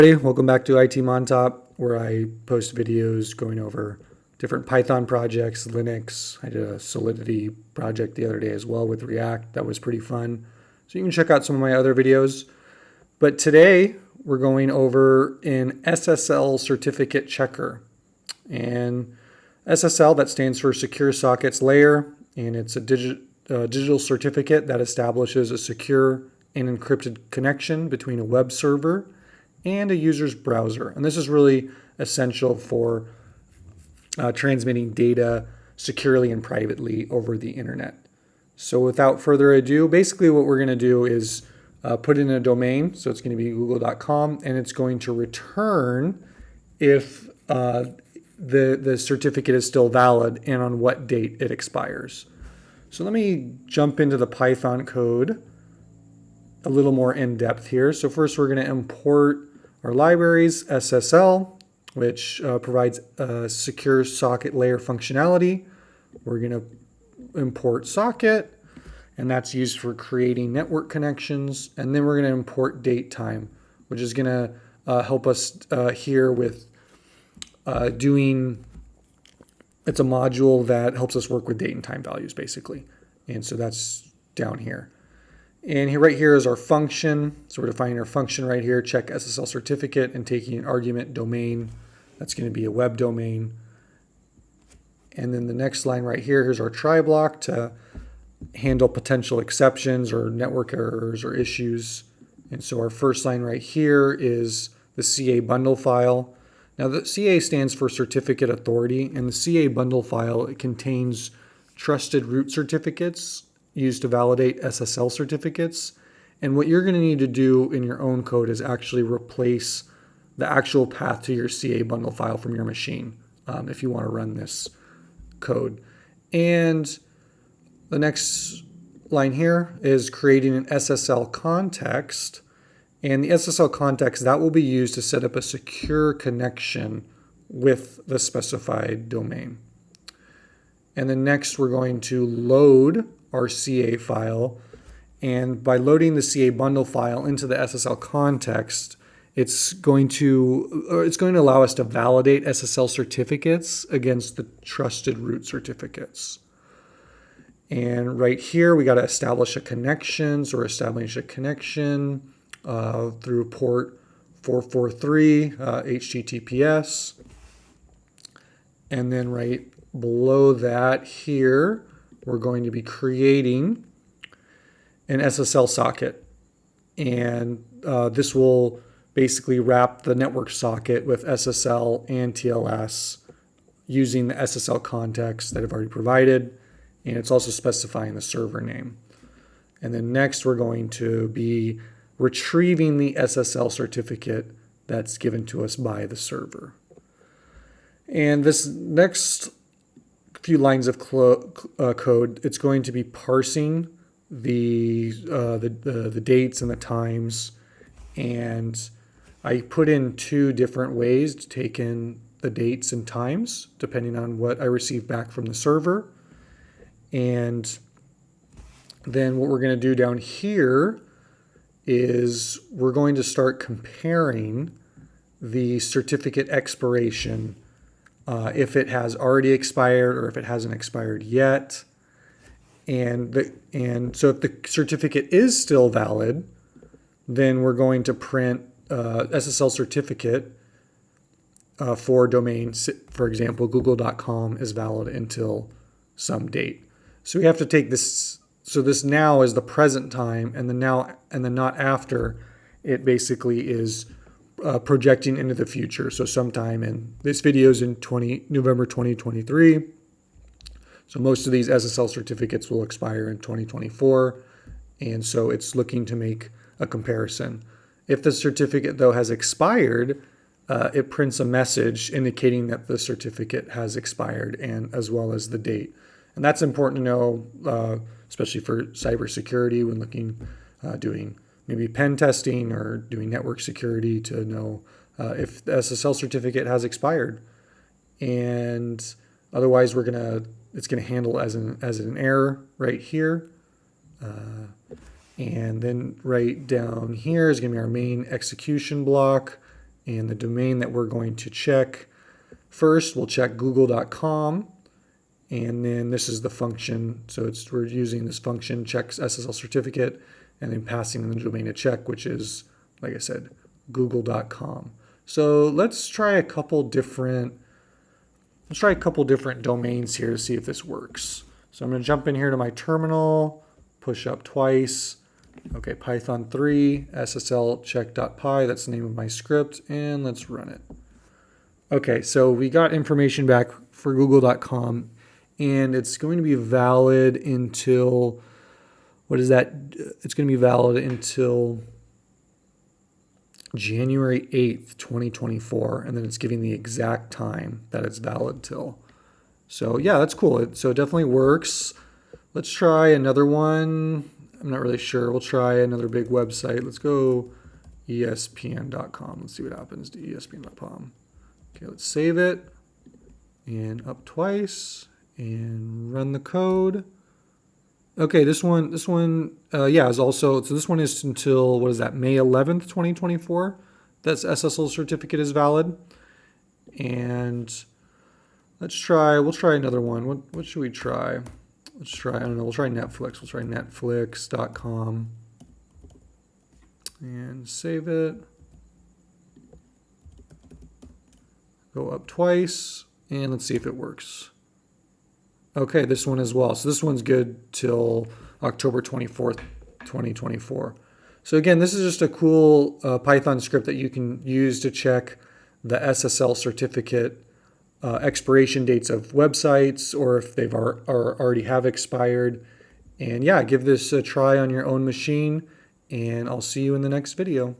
Hey, welcome back to IT Montop, where I post videos going over different Python projects, Linux. I did a Solidity project the other day as well with React. That was pretty fun. So you can check out some of my other videos. But today we're going over an SSL certificate checker. And SSL, that stands for Secure Sockets Layer, and it's a digital certificate that establishes a secure and encrypted connection between a web server and a user's browser. And this is really essential for transmitting data securely and privately over the internet. So without further ado, basically what we're going to do is put in a domain. So it's going to be google.com, and it's going to return if the certificate is still valid and on what date it expires. So let me jump into the Python code a little more in depth here. So first we're going to import our libraries, SSL, which provides a secure socket layer functionality. We're going to import socket, and that's used for creating network connections. And then we're going to import datetime, which is going to help us here with it's a module that helps us work with date and time values, basically. And so that's down here. And here, right here is our function. So we're defining our function right here, check SSL certificate, and taking an argument domain. That's going to be a web domain. And then the next line right here, here's our try block to handle potential exceptions or network errors or issues. And so our first line right here is the CA bundle file. Now the CA stands for certificate authority, and the CA bundle file, it contains trusted root certificates used to validate SSL certificates. And what you're going to need to do in your own code is actually replace the actual path to your CA bundle file from your machine if you want to run this code. And the next line here is creating an SSL context. And the SSL context, that will be used to set up a secure connection with the specified domain. And then next we're going to load our CA file, and by loading the CA bundle file into the SSL context, it's going to allow us to validate SSL certificates against the trusted root certificates. And right here we got to establish a connection, so we're establishing a connection through port 443 HTTPS, and then right below that here we're going to be creating an SSL socket, and this will basically wrap the network socket with SSL and TLS using the SSL context that I've already provided, and it's also specifying the server name. And then next we're going to be retrieving the SSL certificate that's given to us by the server. And this next few lines of code, it's going to be parsing the dates and the times, and I put in two different ways to take in the dates and times depending on what I receive back from the server. And then what we're going to do down here is we're going to start comparing the certificate expiration if it has already expired or if it hasn't expired yet. And so if the certificate is still valid, then we're going to print SSL certificate for domains. For example, google.com is valid until some date. So we have to take this. So this now is the present time, and the now and the not after, it basically is projecting into the future. So sometime in this video is in November 2023. So most of these SSL certificates will expire in 2024. And so it's looking to make a comparison. If the certificate though has expired, it prints a message indicating that the certificate has expired, and as well as the date. And that's important to know, especially for cybersecurity when doing maybe pen testing or doing network security, to know if the SSL certificate has expired. And otherwise it's gonna handle as an error right here. And then right down here is going to be our main execution block. And the domain that we're going to check first, we'll check google.com. And then this is the function. So we're using this function, checks SSL certificate, and then passing the domain to check, which is, like I said, google.com. So let's try a couple different domains here to see if this works. So I'm going to jump in here to my terminal, push up twice. Okay, Python 3, SSL check.py, that's the name of my script, and let's run it. Okay, so we got information back for google.com, and it's going to be valid until, what is that? It's going to be valid until January 8th, 2024, and then it's giving the exact time that it's valid till. So yeah, that's cool. So it definitely works. Let's try another one. I'm not really sure. We'll try another big website. Let's go espn.com. Let's see what happens to espn.com. Okay, let's save it and up twice and run the code. Okay, this one, yeah, is also, so this one is until, what is that, May 11th, 2024. That's SSL certificate is valid. And we'll try another one. What should we try? Let's try, I don't know, we'll try Netflix. We'll try netflix.com and save it. Go up twice and let's see if it works. Okay, this one as well. So this one's good till October 24th, 2024. So again, this is just a cool Python script that you can use to check the SSL certificate expiration dates of websites, or if they've already have expired. And yeah, give this a try on your own machine, and I'll see you in the next video.